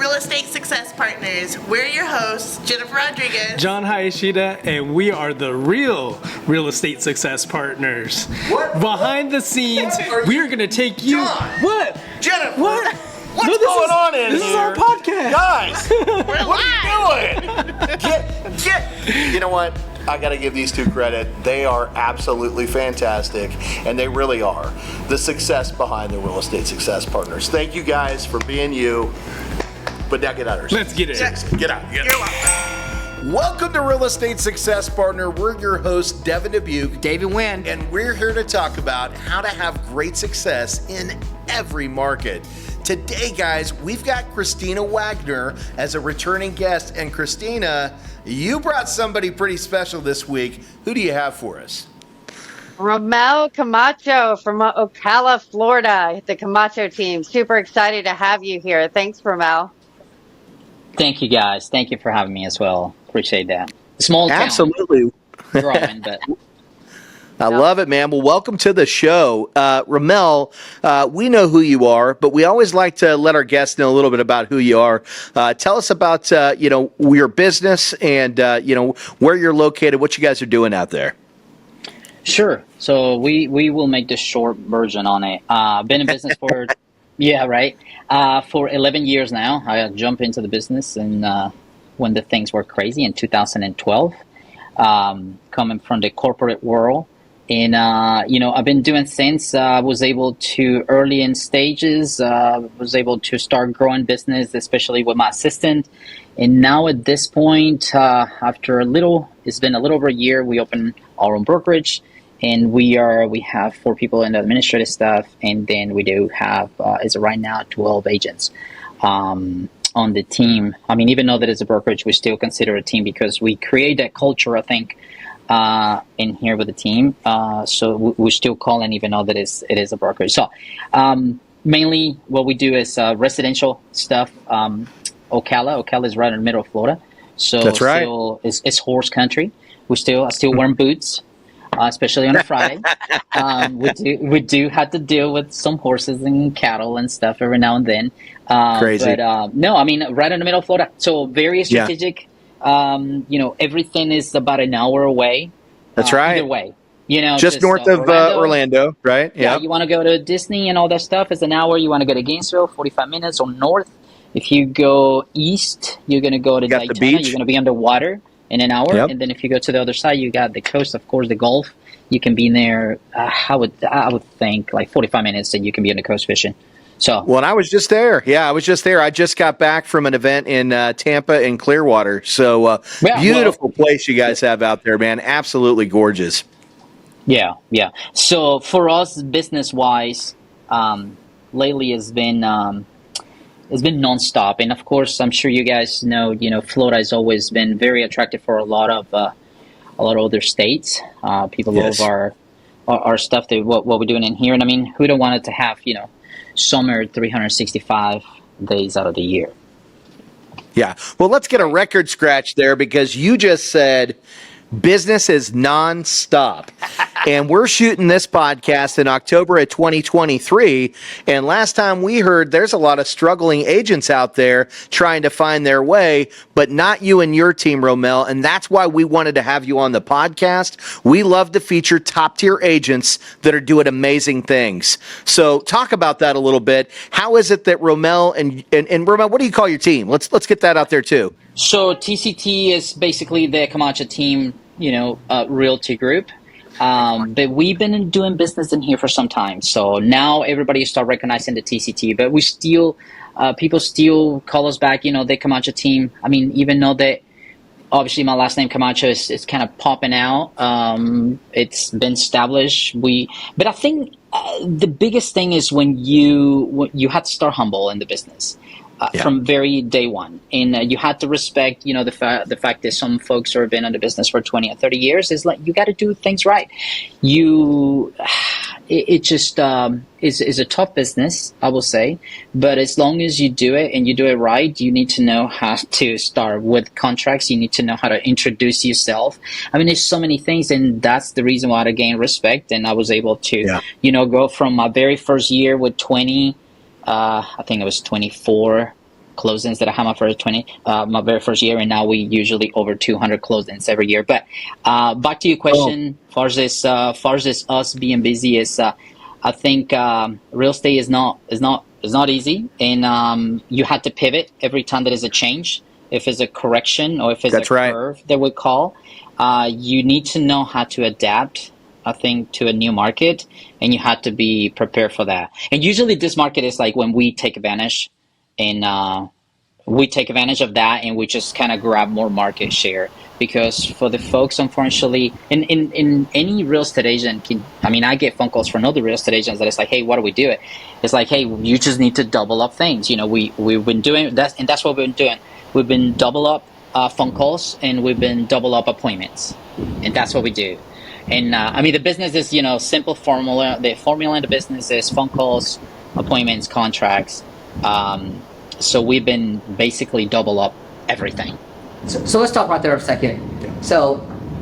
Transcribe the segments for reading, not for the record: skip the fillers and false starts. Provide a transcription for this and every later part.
Real Estate Success Partners. We're your hosts, Jennifer Rodriguez, John Hayashida, and we are the real Estate Success Partners. What? Behind the scenes, we are going to take you... John! What? Jennifer! What? What's going on in here? This is our podcast. Guys, what are you doing? Get. You know what? I got to give these two credit. They are absolutely fantastic, and they really are the success behind the Real Estate Success Partners. Thank you guys for being you. But now get out of here. Let's get it. Get out. Welcome to Real Estate Success Partner. We're your hosts, Devin Dubuc, David Nguyen, and we're here to talk about how to have great success in every market. Today, guys, we've got Christina Waggoner as a returning guest. And Christina, you brought somebody pretty special this week. Who do you have for us? Romel Camacho from Ocala, Florida, the Camacho team. Super excited to have you here. Thanks, Romel. Thank you, guys. Thank you for having me as well. Appreciate that. Small town. Absolutely. Growing, but... I love it, man. Well, welcome to the show. Romel, we know who you are, but we always like to let our guests know a little bit about who you are. Tell us about, your business and, where you're located, what you guys are doing out there. Sure. So we will make the short version on it. Been in business for, for 11 years now. I jumped into the business and when the things were crazy in 2012, coming from the corporate world. And, I've been doing since I was able to early in stages, was able to start growing business, especially with my assistant. And now at this point, it's been a little over a year, we opened our own brokerage and we have 4 people in the administrative staff. And then we do have, as of right now, 12 agents, on the team. I mean, even though that it's a brokerage, we still consider a team because we create that culture, I think, in here with the team. So we still call it even though that it is a brokerage. So mainly what we do is residential stuff. Ocala is right in the middle of Florida. So that's right. It's horse country. I still wear boots, especially on a Friday. We do have to deal with some horses and cattle and stuff every now and then. Crazy. But no, I mean, right in the middle of Florida. So very strategic. Yeah. Everything is about an hour away. That's right. Either way, just north of Orlando, right? Yeah. You want to go to Disney and all that stuff. It's an hour. You want to go to Gainesville, 45 minutes or north. If you go east, you're going to go to Daytona. You're going to be underwater in an hour. Yep. And then if you go to the other side, you got the coast, of course, the Gulf. You can be in there. I would think like 45 minutes and you can be on the coast fishing. So, well, and I was just there. Yeah, I was just there. I just got back from an event in Tampa and Clearwater. So beautiful place you guys have out there, man. Absolutely gorgeous. Yeah. So for us, business-wise, lately it's been nonstop. And of course, I'm sure you guys know, Florida has always been very attractive for a lot of other states. People love our stuff, what we're doing in here. And I mean, who don't want it to have, summer 365 days out of the year. Yeah. Well, let's get a record scratch there because you just said business is nonstop. And we're shooting this podcast in October of 2023. And last time we heard there's a lot of struggling agents out there trying to find their way, but not you and your team, Romel. And that's why we wanted to have you on the podcast. We love to feature top tier agents that are doing amazing things. So talk about that a little bit. How is it that Romel and Romel, what do you call your team? Let's get that out there too. So TCT is basically the Camacho team, Realty group. But we've been doing business in here for some time. So now everybody start recognizing the TCT, but we still, people still call us back, the Camacho team. I mean, even though that obviously my last name Camacho is kind of popping out. It's been established. But I think the biggest thing is when you have to start humble in the business. From very day one. And you had to respect, the fact that some folks who have been in the business for 20 or 30 years is like, you got to do things right. It just is a tough business, I will say. But as long as you do it and you do it right, you need to know how to start with contracts. You need to know how to introduce yourself. I mean, there's so many things, and that's the reason why I gained respect. And I was able to, go from my very first year with 20, I think it was 24 closings that I had my very first year, and now we usually over 200 closings every year. But back to your question, far as us being busy is, I think real estate is not easy, and you have to pivot every time there is a change. If it's a correction or if it's curve that we call, you need to know how to adapt, I think, to a new market, and you have to be prepared for that. And usually this market is like when we take advantage, and we take advantage of that, and we just kind of grab more market share. Because for the folks, unfortunately, in any real estate agent I get phone calls from other real estate agents that it's like, hey, what do we do? It's like, hey, you just need to double up things. We've been doing that, and that's what we've been doing. We've been double up phone calls, and we've been double up appointments, and that's what we do. And the business is, simple formula. The formula in the business is phone calls, appointments, contracts. So we've been basically double up everything. So let's talk right there for a second. So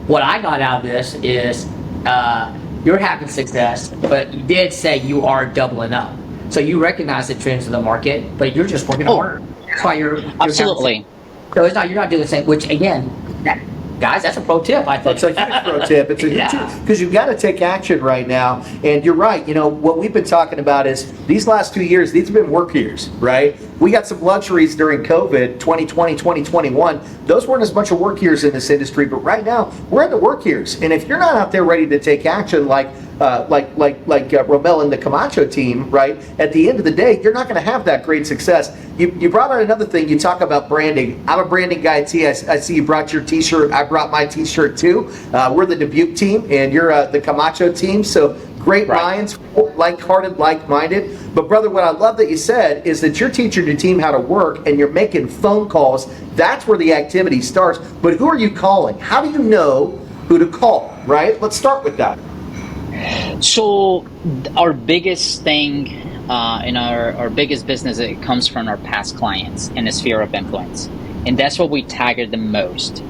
what I got out of this is you're having success, but you did say you are doubling up. So you recognize the trends of the market, but you're just working harder. That's why you're absolutely. So you're not doing the same. Which again, guys, that's a pro tip. I think it's a huge pro tip. It's a huge because you've got to take action right now. And you're right. What we've been talking about is these last 2 years. These have been work years, right? We got some luxuries during COVID, 2020, 2021. Those weren't as much of work years in this industry, but right now we're in the work years. And if you're not out there ready to take action, like Romel and the Camacho team, right? At the end of the day, you're not going to have that great success. You brought out another thing. You talk about branding. I'm a branding guy too. I see you brought your T-shirt. I brought my T-shirt too. We're the Dubuc team, and you're the Camacho team. So great minds, like-hearted, like-minded. But brother, what I love that you said is that you're teaching your team how to work, and you're making phone calls. That's where the activity starts. But who are you calling? How do you know who to call? Right? Let's start with that. So our biggest thing in our biggest business, it comes from our past clients in the sphere of influence, and that's what we target the most.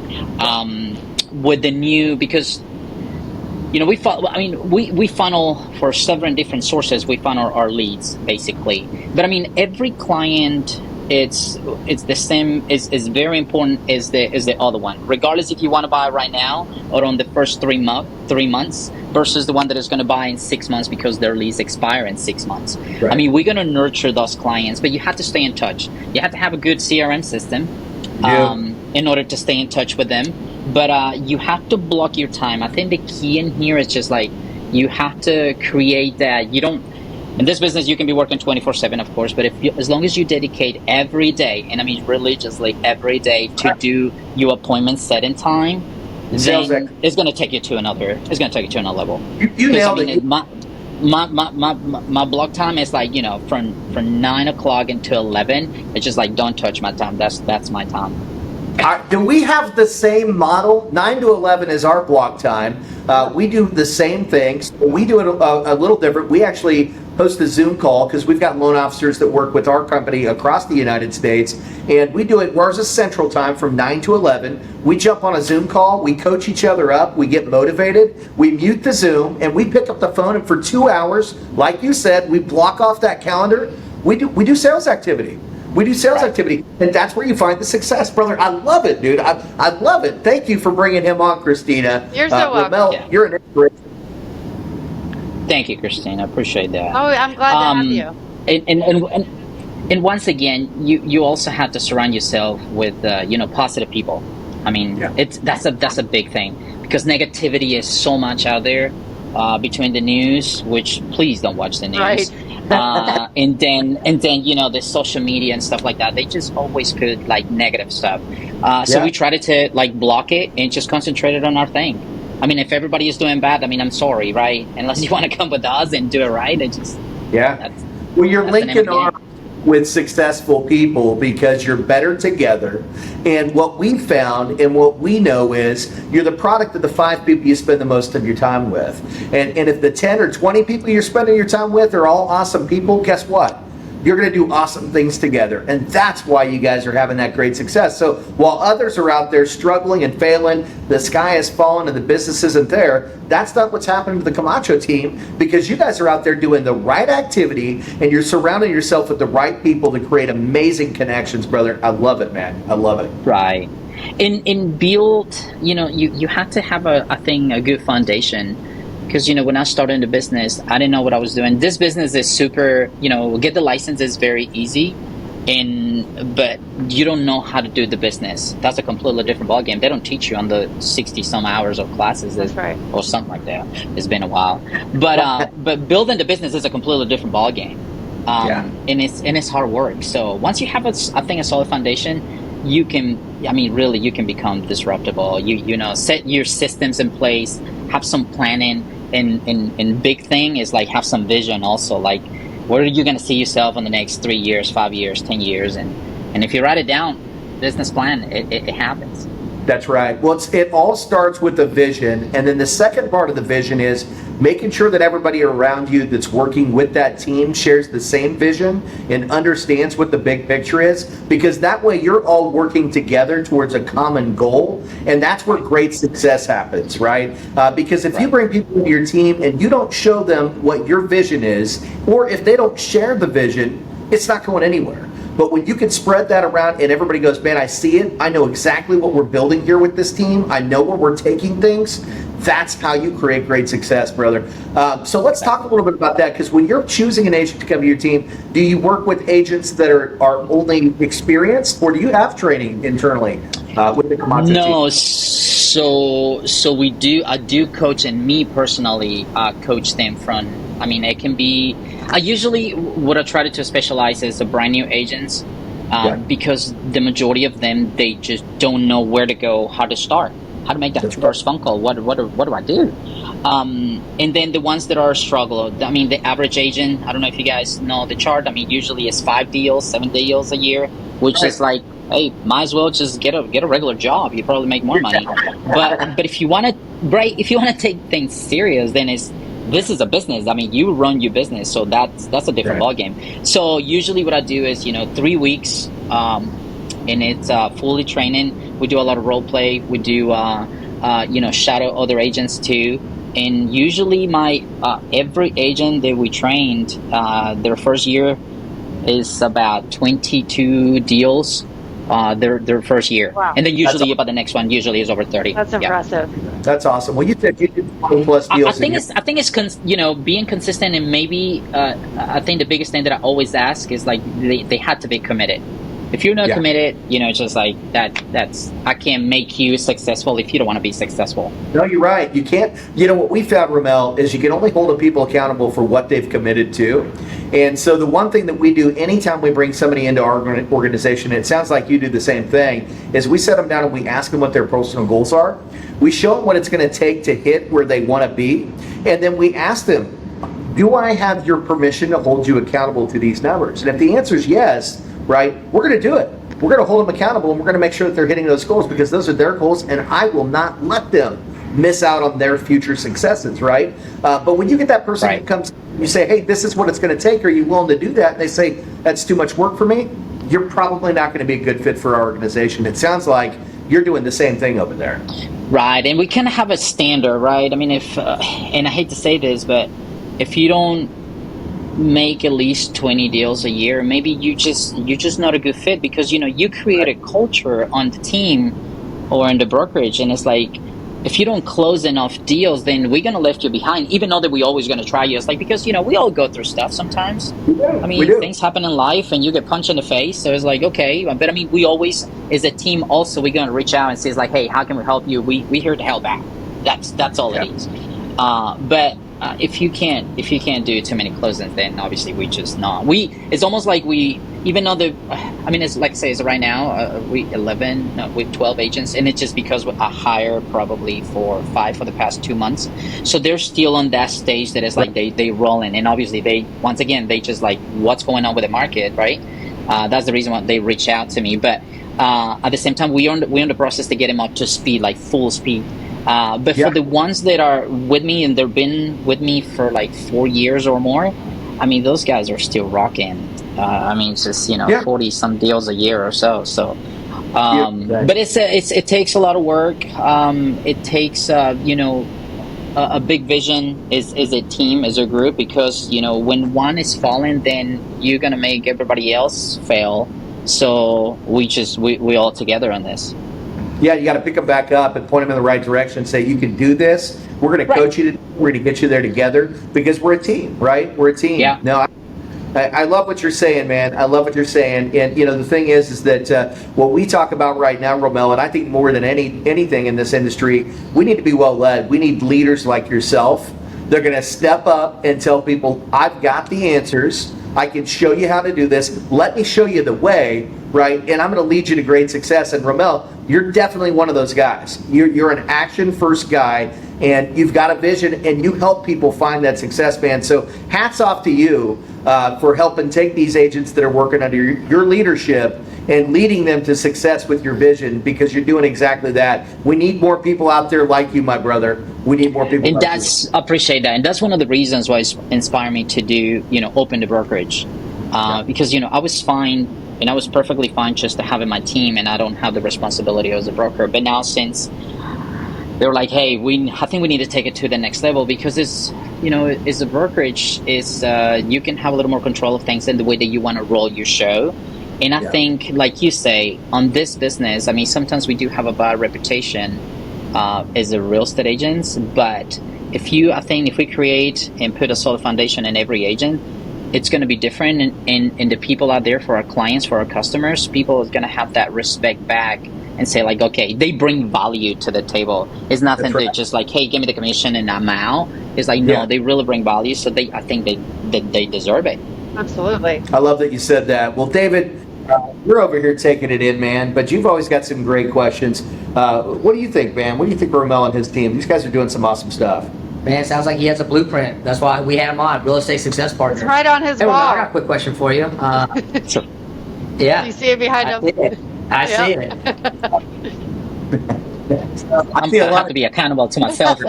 With the new, because we funnel for several different sources. We funnel our leads basically, but every client, it's the same, is very important as the other one, regardless if you want to buy right now or on the first 3 months versus the one that is going to buy in 6 months because their lease expire in 6 months. Right. We're going to nurture those clients, but you have to stay in touch. You have to have a good CRM system in order to stay in touch with them. But you have to block your time. I think the key in here is just like you have to create that. You don't. In this business, you can be working 24/7, of course, but as long as you dedicate every day, and religiously every day, to do your appointment set in time, then it's going to take you to another. It's going to take you to another level. You nailed it. My block time is like from 9 o'clock until 11. It's just like don't touch my time. That's my time. Do we have the same model? 9 to 11 is our block time. We do the same things. We do it a little different. We actually host a Zoom call because we've got loan officers that work with our company across the United States. And we do it, ours is Central Time from 9 to 11. We jump on a Zoom call. We coach each other up. We get motivated. We mute the Zoom and we pick up the phone. And for 2 hours, like you said, we block off that calendar. We do sales activity. We do sales activity, and that's where you find the success, brother. I love it, dude. I love it. Thank you for bringing him on, Christina. You're so welcome. Romel, you're an inspiration. Thank you, Christina. I appreciate that. Oh, I'm glad to have you. And once again, you also have to surround yourself with positive people. That's a big thing, because negativity is so much out there between the news, which please don't watch the news. Right. And then the social media and stuff like that, they just always put like negative stuff. So we try to like block it and just concentrate on our thing. If everybody is doing bad, I'm sorry, right? Unless you want to come with us and do it right, it just well, you're linking arms with successful people because you're better together. And what we found and what we know is you're the product of the 5 people you spend the most of your time with. And if the 10 or 20 people you're spending your time with are all awesome people, guess what? you're going to do awesome things together. And that's why you guys are having that great success. So while others are out there struggling and failing, the sky has fallen and the business isn't there, that's not what's happening to the Camacho team, because you guys are out there doing the right activity and you're surrounding yourself with the right people to create amazing connections, brother. I love it, man. I love it. Right. In build, you have to have I think a good foundation, because when I started in the business, I didn't know what I was doing. This business is super, get the license is very easy, but you don't know how to do the business. That's a completely different ballgame. They don't teach you on the 60 some hours of classes. That's right. Or something like that. It's been a while, but building the business is a completely different ballgame. And it's hard work. So once you have a solid foundation, you can become disruptible. You set your systems in place, have some planning, and big thing is like have some vision also. Like, where are you going to see yourself in the next 3 years, 5 years, 10 years? And if you write it down, business plan, it happens. That's right. Well, it all starts with the vision. And then the second part of the vision is making sure that everybody around you that's working with that team shares the same vision and understands what the big picture is, because that way you're all working together towards a common goal. And that's where great success happens, right? Because if you bring people into your team and you don't show them what your vision is, or if they don't share the vision, it's not going anywhere. But when you can spread that around and everybody goes, man, I see it. I know exactly what we're building here with this team. I know where we're taking things. That's how you create great success, brother. So let's talk a little bit about that, because when you're choosing an agent to come to your team, do you work with agents that are only experienced, or do you have training internally with the Camacho team? No, so we do. I do coach, and me personally, coach them from. It can be. I usually what I try to specialize is the brand new agents, because the majority of them, they just don't know where to go, how to start, how to make that first phone call. What do I do? And then the ones that are struggle. The average agent. I don't know if you guys know the chart. Usually it's 5 deals, 7 deals a year, which is like, hey, might as well just get a regular job. You probably make more money. But if you want to take things serious, then this is a business. You run your business, so that's a different ballgame. So usually what I do is 3 weeks, and it's fully training. We do a lot of role play. We do shadow other agents too. And usually my every agent that we trained, their first year is about 22 deals. Their first year. Wow. And then usually about the next one usually is over 30. That's impressive. That's awesome. Well, you said you did 20 plus deals. I think it's being consistent, and maybe I think the biggest thing that I always ask is like they had to be committed. If you're not committed, it's just like that's I can't make you successful if you don't want to be successful. No, you're right. You can't. What we found, Romel, is you can only hold people accountable for what they've committed to. And so the one thing that we do anytime we bring somebody into our organization, and it sounds like you do the same thing, is we set them down and we ask them what their personal goals are. We show them what it's going to take to hit where they want to be. And then we ask them, do I have your permission to hold you accountable to these numbers? And if the answer is yes, right, we're going to do it. We're going to hold them accountable, and we're going to make sure that they're hitting those goals, because those are their goals, and I will not let them miss out on their future successes, right? But when you get that person who comes, you say, hey, this is what it's going to take. Are you willing to do that? And they say, that's too much work for me. You're probably not going to be a good fit for our organization. It sounds like you're doing the same thing over there. Right, and we kind of have a standard, right? If, and I hate to say this, but if you don't make at least 20 deals a year, maybe you're just not a good fit, because you create a culture on the team or in the brokerage, and it's like, if you don't close enough deals, then we're gonna left you behind, even though that we always gonna try you. It's like, because we all go through stuff sometimes. We do. Things happen in life and you get punched in the face, so it's like, okay, but we always, as a team also, we're gonna reach out and say, like, hey, how can we help you? We're here to help out. That's all it is. But if you can't do too many closings, then obviously we just not. It's almost like even though it's like, say, right now we 12 agents, and it's just because I hire probably 4 or 5 for the past 2 months, so they're still on that stage that is like they roll in, and obviously they just like, what's going on with the market, right? That's the reason why they reach out to me. But at the same time, we're on the process to get them up to speed, like full speed. But for the ones that are with me and they've been with me for like 4 years or more, those guys are still rocking. I mean, it's just, Yeah. 40 some deals a year or so. So, Yeah. but it takes a lot of work. It takes, a big vision is a team, is a group, because, when one is falling, then you're going to make everybody else fail. So we all together on this. Yeah, you got to pick them back up and point them in the right direction. Say, you can do this. We're going to coach you. We're going to get you there together because we're a team, right? We're a team. Yeah. No, I love what you're saying, man. I love what you're saying. And, the thing is that what we talk about right now, Romel, and I think more than anything in this industry, we need to be well led. We need leaders like yourself. They're going to step up and tell people, I've got the answers. I can show you how to do this. Let me show you the way, right? And I'm going to lead you to great success. And Romel, you're definitely one of those guys. You're an action-first guy, and you've got a vision, and you help people find that success, man. So hats off to you for helping take these agents that are working under your leadership and leading them to success with your vision, because you're doing exactly that. We need more people out there like you, my brother. We need more people. And appreciate that. And that's one of the reasons why it's inspired me to do, open the brokerage. Because, I was fine, and I was perfectly fine just to have in my team, and I don't have the responsibility as a broker. But now, since they were like, hey, I think we need to take it to the next level, because it's a brokerage, you can have a little more control of things in the way that you want to roll your show. And I think, like you say, on this business, I mean, sometimes we do have a bad reputation as a real estate agents, but if we create and put a solid foundation in every agent, it's going to be different. And the people out there, for our clients, for our customers, people are going to have that respect back and say, like, okay, they bring value to the table. It's nothing to just like, hey, give me the commission and I'm out. It's like, no, they really bring value. So I think they deserve it. Absolutely. I love that you said that. Well, David, you're over here taking it in, man, but you've always got some great questions. What do you think, man? What do you think of Romel and his team? These guys are doing some awesome stuff. Man, it sounds like he has a blueprint. That's why we had him on, Real Estate Success Partner. It's right on his Hey, wall. I got a quick question for you. Sure. Yeah. You see it behind him? I see it. I'm going to have to be accountable to myself.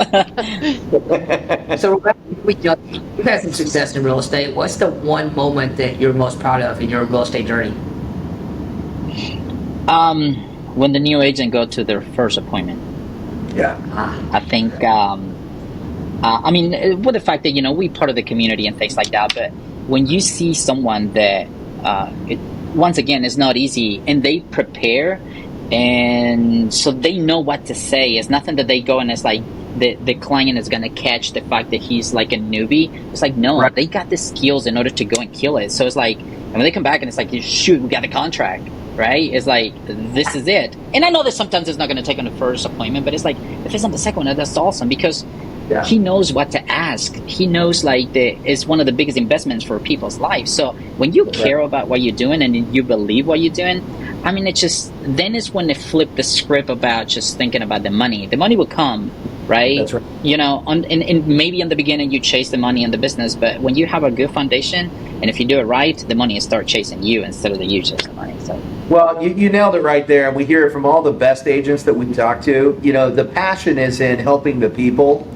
So you've had some success in real estate. What's the one moment that you're most proud of in your real estate journey? When the new agent go to their first appointment. Yeah. I think, I mean, with the fact that, we part of the community and things like that, but when you see someone that, once again, it's not easy, and they prepare, and so they know what to say. It's nothing that they go and it's like the client is going to catch the fact that he's like a newbie. It's like, no, they got the skills in order to go and kill it. So it's like, and when they come back and it's like, shoot, we got a contract, right? It's like, this is it. And I know that sometimes it's not going to take on the first appointment, but it's like, if it's on the second one, that's awesome, because he knows what to ask. He knows, like, it's one of the biggest investments for people's life. So when you care about what you're doing and you believe what you're doing, I mean, then it's when they flip the script about just thinking about the money. The money will come, right? That's right. And maybe in the beginning you chase the money in the business, but when you have a good foundation, and if you do it right, the money will start chasing you instead of you chasing the money. So. Well, you nailed it right there. And we hear it from all the best agents that we talk to. The passion is in helping the people,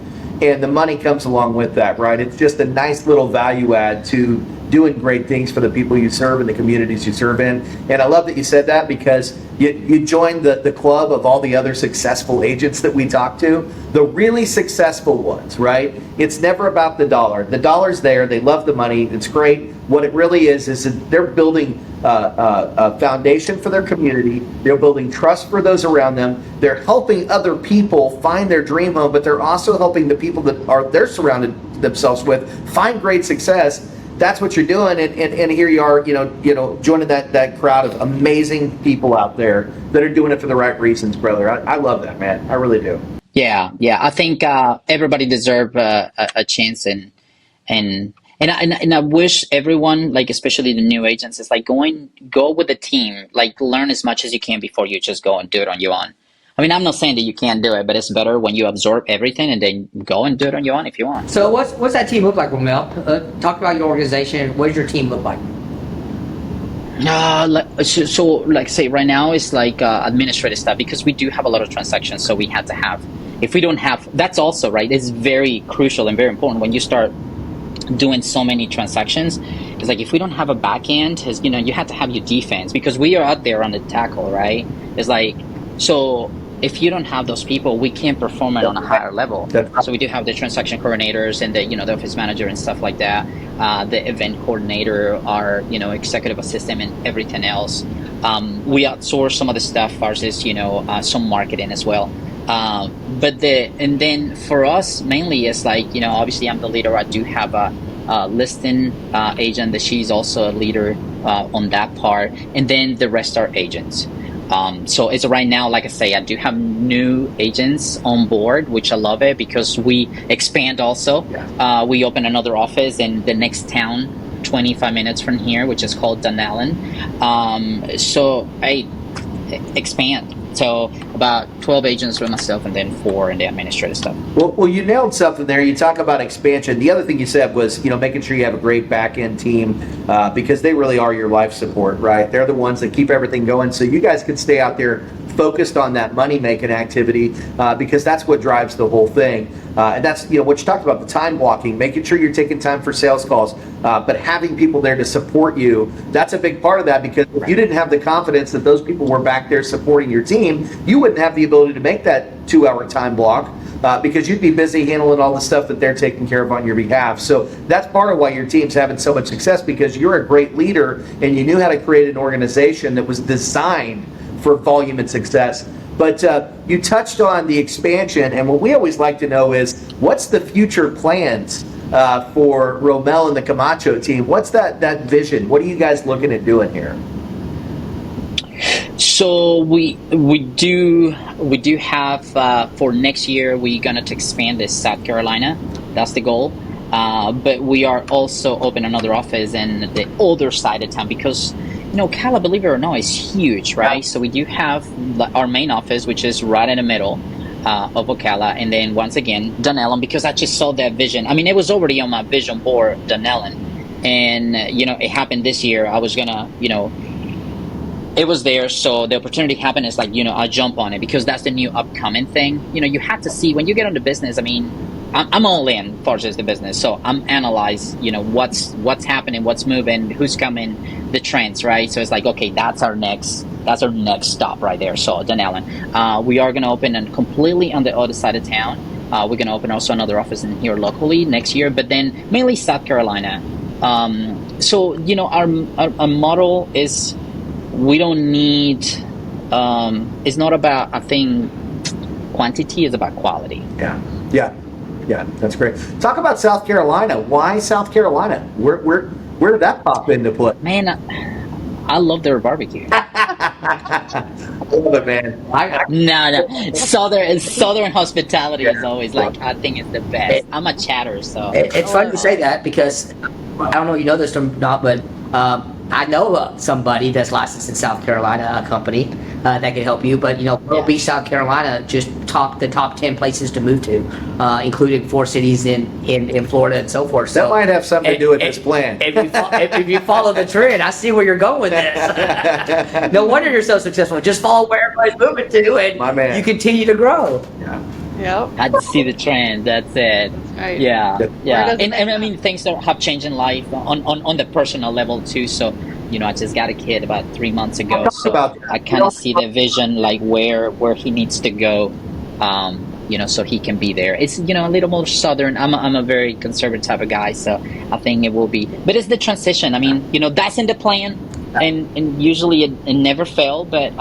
and the money comes along with that, right? It's just a nice little value add to doing great things for the people you serve and the communities you serve in. And I love that you said that, because you joined the club of all the other successful agents that we talk to, the really successful ones, right? It's never about the dollar. The dollar's there. They love the money. It's great. What it really is that they're building a foundation for their community. They're building trust for those around them. They're helping other people find their dream home, but they're also helping the people that they're surrounded themselves with find great success. That's what you're doing, and here you are, joining that crowd of amazing people out there that are doing it for the right reasons, brother. I love that, man. I really do. Yeah. I think everybody deserves a chance, and I wish everyone, like especially the new agents, is like go with the team, like learn as much as you can before you just go and do it on your own. I mean, I'm not saying that you can't do it, but it's better when you absorb everything and then go and do it on your own if you want. So what's that team look like, Romel? Talk about your organization. What does your team look like? Like say right now it's like administrative stuff, because we do have a lot of transactions, so we had to have. If we don't have, that's also right. It's very crucial and very important when you start doing so many transactions. it's like if we don't have a back end, you have to have your defense because we are out there on the tackle, right? It's like, so if you don't have those people, we can't perform it on a higher level. So we do have the transaction coordinators and the office manager and stuff like that, the event coordinator, our executive assistant, and everything else. We outsource some of the stuff versus some marketing as well. And then for us mainly it's like obviously I'm the leader. I do have a listing agent that she's also a leader on that part, and then the rest are agents. So it's right now, like I say, I do have new agents on board, which I love it because we expand also. We open another office in the next town, 25 minutes from here, which is called Dunallen. So I expand. So about 12 agents for myself and then 4 in the administrative stuff. Well, you nailed something there. You talk about expansion. The other thing you said was, making sure you have a great back-end team because they really are your life support, right? They're the ones that keep everything going. So you guys can stay out there focused on that money-making activity because that's what drives the whole thing. And that's, what you talked about, the time blocking, making sure you're taking time for sales calls, but having people there to support you. That's a big part of that because if you didn't have the confidence that those people were back there supporting your team, you wouldn't have the ability to make that 2-hour time block because you'd be busy handling all the stuff that they're taking care of on your behalf. So that's part of why your team's having so much success because you're a great leader and you knew how to create an organization that was designed for volume and success. But you touched on the expansion, and what we always like to know is what's the future plans for Romel and the Camacho team? What's that vision? What are you guys looking at doing here? So we do have for next year we're gonna expand this South Carolina. That's the goal. But we are also open another office in the other side of town because Ocala, believe it or not, is huge, right? Yeah. So we do have our main office, which is right in the middle of Ocala, and then once again Dunallen, because I just saw that vision. I mean, it was already on my vision board, Dunallen, and it happened this year. I was gonna, it was there, so the opportunity happened. It's like I jump on it because that's the new upcoming thing. You have to see when you get on the business. I mean, I'm all in as far as the business, so I'm analyze what's happening, what's moving, who's coming, the trends, right? So it's like, okay, that's our next stop right there. So Dunallen, we are going to open and completely on the other side of town. We're going to open also another office in here locally next year, but then mainly South Carolina. So our model is we don't need. It's not about, I think, quantity. It's about quality. Yeah, that's great. Talk about South Carolina. Why South Carolina? Where did that pop into play? Man, I love their barbecue. I love it, man. No. Southern hospitality is always I think it's the best. I'm a chatter, so. It's funny to say that because I don't know if you know this or not, but I know somebody that's licensed in South Carolina, a company that can help you. But Pearl Beach, South Carolina, just the top 10 places to move to, including 4 cities in Florida and so forth. That might have something to do with this plan. If you follow the trend, I see where you're going with this. No wonder you're so successful. Just follow where everybody's moving to, and you continue to grow. Yep. I just see the trend. That's it. Right. Yeah. And I mean, things that have changed in life on the personal level too. So, I just got a kid about 3 months ago. So I kind of see the vision, like where he needs to go, so he can be there. It's, a little more southern. I'm a very conservative type of guy, so I think it will be. But it's the transition. I mean, that's in the plan. And usually it never failed, but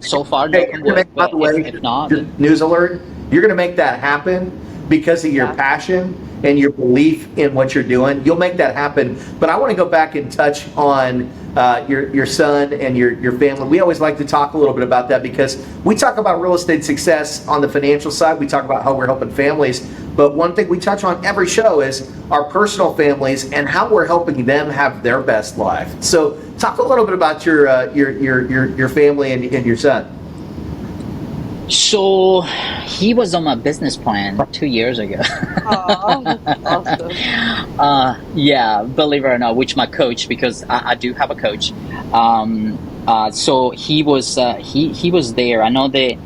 so far, by the way, if not, news alert, you're going to make that happen because of your passion and your belief in what you're doing. You'll make that happen. But I want to go back and touch on your son and your family. We always like to talk a little bit about that because we talk about real estate success on the financial side. We talk about how we're helping families. But one thing we touch on every show is our personal families and how we're helping them have their best life. So talk a little bit about your family and your son. So he was on my business plan 2 years ago. Awesome. Yeah, believe it or not, which my coach, because I do have a coach. So he was there. I know that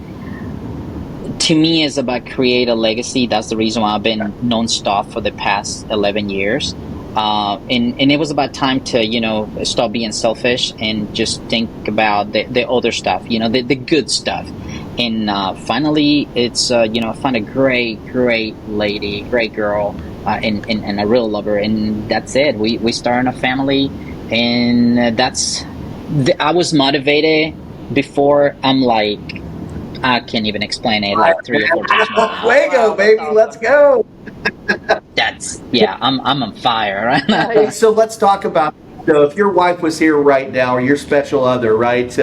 to me is about create a legacy. That's the reason why I've been nonstop for the past 11 years. And it was about time to, stop being selfish and just think about the other stuff, the good stuff. And finally, it's, I found a great lady, great girl, and a real lover. And that's it. We started a family, and I was motivated before. I'm like, I can't even explain it like 3 or 4 times more. Fuego, baby, let's go. I'm on fire right now. So let's talk about, if your wife was here right now, or your special other, right,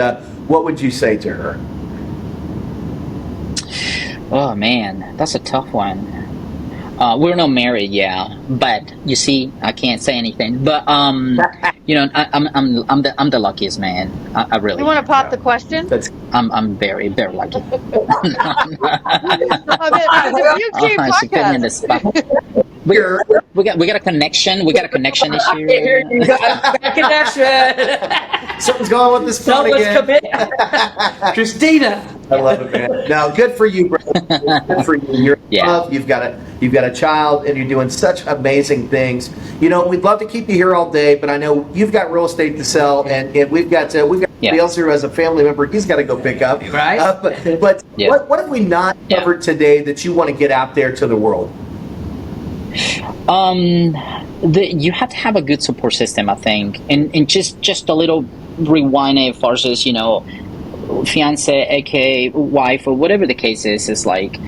what would you say to her? Oh man, that's a tough one. We're not married, yeah, but you see, I can't say anything. But I'm the luckiest man. I really. You want am. to pop the question? I'm very lucky. On the Dubuc Team She put me in the podcast. spot. We got a connection. We got a connection issue. Here you got a connection. Something's going on with this phone Someone's again. committed. Christina. I love it, man. Now, good for you, bro. Good for you. You're in love. You've got a child, and you're doing such amazing things. We'd love to keep you here all day, but I know you've got real estate to sell, and we've got somebody else here as a family member. He's got to go pick up. Right. But what have we not covered today that you want to get out there to the world? You have to have a good support system, I think, and just a little rewind as far as fiance, aka wife, or whatever the case is like,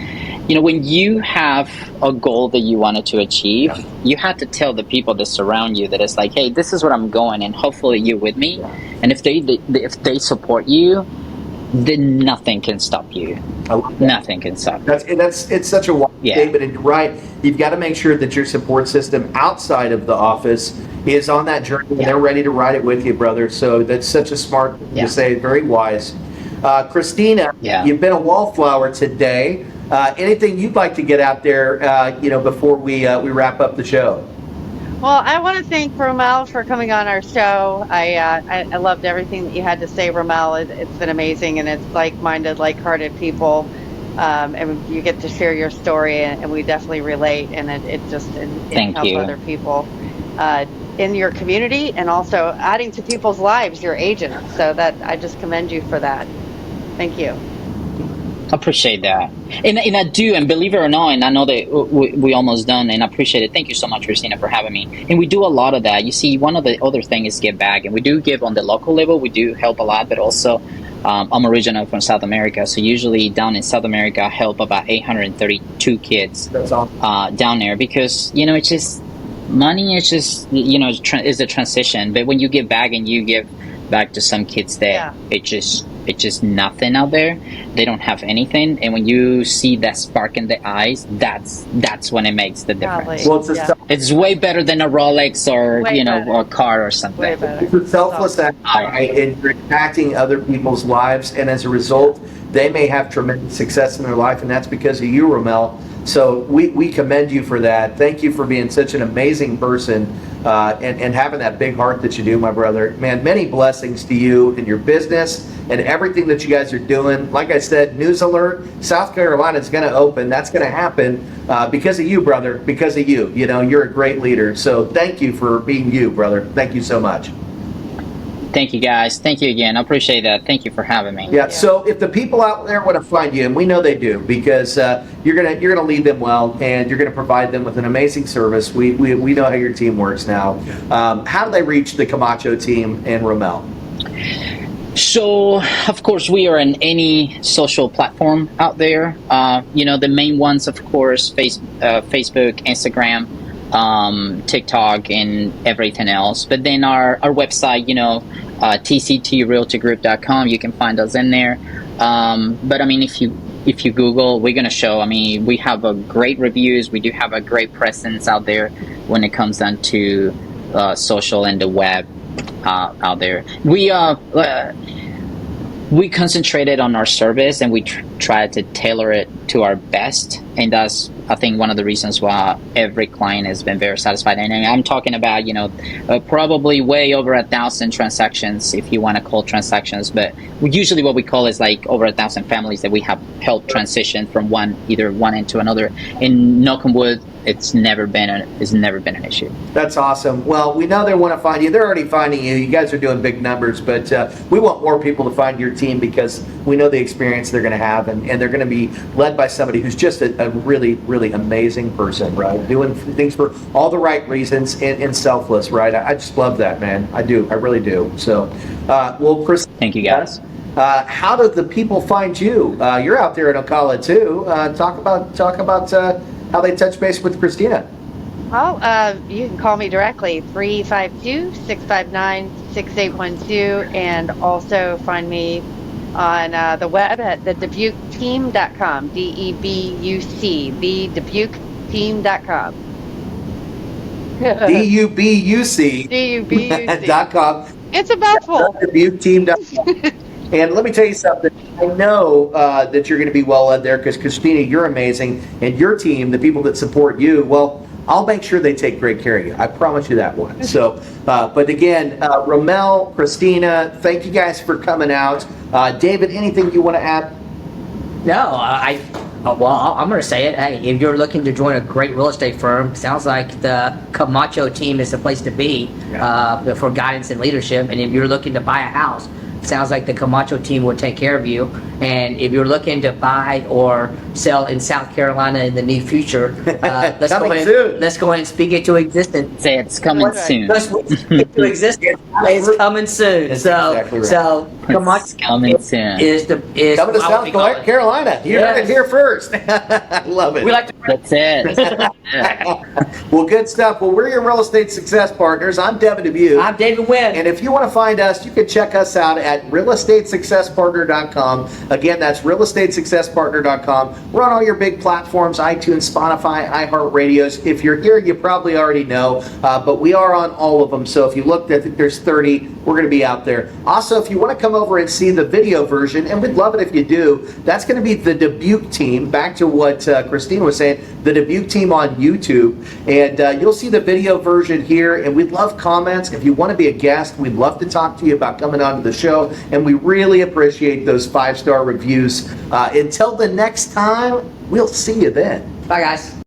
when you have a goal that you wanted to achieve, you have to tell the people that surround you that it's like, hey, this is where I'm going, and hopefully you're with me. And if they support you, then nothing can stop you. Nothing can stop you. It's such a wise statement, and right. You've got to make sure that your support system outside of the office is on that journey, and they're ready to ride it with you, brother. So that's such a smart thing to say, very wise. Christina, you've been a wallflower today. Anything you'd like to get out there, before we wrap up the show? Well, I want to thank Romel for coming on our show. I loved everything that you had to say, Romel. It's been amazing, and it's like-minded, like-hearted people. And you get to share your story, and we definitely relate, and it helps other people in your community, and also adding to people's lives, your agents. So that I just commend you for that. Thank you. Appreciate that, and I do, and believe it or not, and I know that we almost done, and I appreciate it. Thank you so much, Christina, for having me. And we do a lot of that. You see, one of the other things is give back, and we do give on the local level. We do help a lot, but also I'm originally from South America, so usually down in South America, I help about 832 kids. That's awesome. Down there, because it's just money. It's just is a transition, but when you give back and you give back to some kids that it's just nothing out there. They don't have anything, and when you see that spark in the eyes, that's when it makes the difference. Well, it's way better than a Rolex or or a car or something. Way better. It's a selfless act, right? And you're impacting other people's lives, and as a result, they may have tremendous success in their life, and that's because of you, Romel. So we commend you for that. Thank you for being such an amazing person, and having that big heart that you do, my brother. Man, many blessings to you and your business and everything that you guys are doing. Like I said, news alert, South Carolina is going to open. That's going to happen because of you, brother, because of you. You're a great leader. So thank you for being you, brother. Thank you so much. Thank you, guys. Thank you again. I appreciate that. Thank you for having me. Yeah. So if the people out there want to find you, and we know they do, because you're gonna lead them well, and you're gonna provide them with an amazing service. We know how your team works now. How do they reach the Camacho team and Romel? So, of course, we are in any social platform out there. The main ones, of course, Facebook, Instagram, TikTok, and everything else. But then our website, tctrealtygroup.com, you can find us in there. But I mean, if you Google, we're gonna show. I mean, we have a great reviews. We do have a great presence out there when it comes down to social and the web out there. We concentrated on our service, and we try to tailor it to our best. And that's, I think, one of the reasons why every client has been very satisfied. And I'm talking about, probably way over 1,000 transactions, if you want to call transactions. But usually what we call is like over 1,000 families that we have helped transition from either one end to another. In knock on wood, it's never been an issue. That's awesome. Well, we know they want to find you. They're already finding you. You guys are doing big numbers, but we want more people to find your team because we know the experience they're going to have, and they're going to be led by somebody who's just a really, really amazing person, right? Doing things for all the right reasons and selfless, right? I just love that, man. I do. I really do. So, well, Chris. Thank you, guys. How do the people find you? You're out there in Ocala too. Talk about how they touch base with Christina. Well, you can call me directly, 352-659-6812, and also find me on the web at the DebucTeam.com, D-E-B-U-C, the DebucTeam.com. D-U-B-U-C. D-U-B-U-C. .com. It's a mouthful. DebucTeam.com. And let me tell you something. I know that you're going to be well led there because Christina, you're amazing, and your team, the people that support you, well, I'll make sure they take great care of you. I promise you that one. So, but again, Romel, Christina, thank you guys for coming out. David, anything you want to add? No, well, I'm going to say it. Hey, if you're looking to join a great real estate firm, sounds like the Camacho team is the place to be for guidance and leadership. And if you're looking to buy a house, sounds like the Camacho team will take care of you. And if you're looking to buy or sell in South Carolina in the near future, let's go ahead and speak it to existence. Say it's coming soon. Let's speak it to existence. It's coming soon. That's So, exactly right. so Camacho It's coming soon. is Coming to South Carolina. You heard it here first. I love it. We like to. That's it. Well, good stuff. Well, we're your real estate success partners. I'm Devin Dubuc. I'm David Nguyen. And if you want to find us, you can check us out at realestatesuccesspartner.com. Again, that's realestatesuccesspartner.com. We're on all your big platforms, iTunes, Spotify, iHeartRadios. If you're here, you probably already know, but we are on all of them. So if you looked, I think there's 30. We're going to be out there. Also, if you want to come over and see the video version, and we'd love it if you do, that's going to be the Dubuc Team. Back to what Christina was saying, the Dubuc Team on YouTube. And you'll see the video version here, and we'd love comments. If you want to be a guest, we'd love to talk to you about coming onto the show, and we really appreciate those 5-star reviews. Until the next time, we'll see you then. Bye, guys.